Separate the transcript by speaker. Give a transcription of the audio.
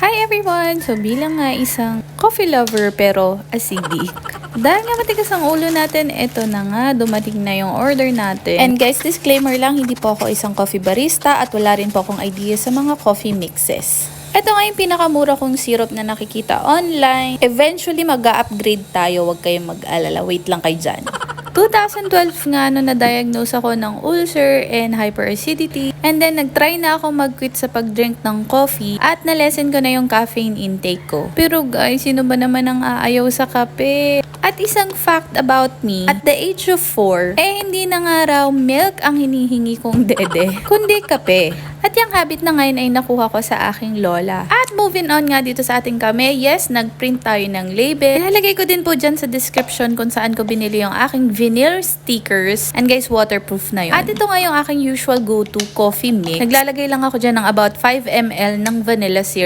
Speaker 1: Hi everyone! So bilang nga isang coffee lover pero acidic, dahil nga matigas ang ulo natin, eto na nga, dumating na yung order natin. And guys, disclaimer lang, hindi po ako isang coffee barista at wala rin po akong idea sa mga coffee mixes. Ito nga yung pinakamura kong syrup na nakikita online. Eventually, mag-upgrade tayo. Huwag kayong mag-alala. Wait lang kayo dyan. 2012 nga no na-diagnose ako ng ulcer and hyperacidity. And then, nag-try na ako mag-quit sa pag-drink ng coffee at na-lessen ko na yung caffeine intake ko. Pero guys, sino ba naman ang aayaw sa kape? At isang fact about me, at the age of 4, hindi na nga raw milk ang hinihingi kong dede, kundi kape. At yung habit na ngayon ay nakuha ko sa aking lola. At moving on nga dito sa ating kame, yes, nag-print tayo ng label. Ilalagay ko din po dyan sa description kung saan ko binili yung aking vinyl stickers. And guys, waterproof na yun. At ito nga yung aking usual go-to coffee mix. Naglalagay lang ako dyan ng about 5 ml ng vanilla syrup.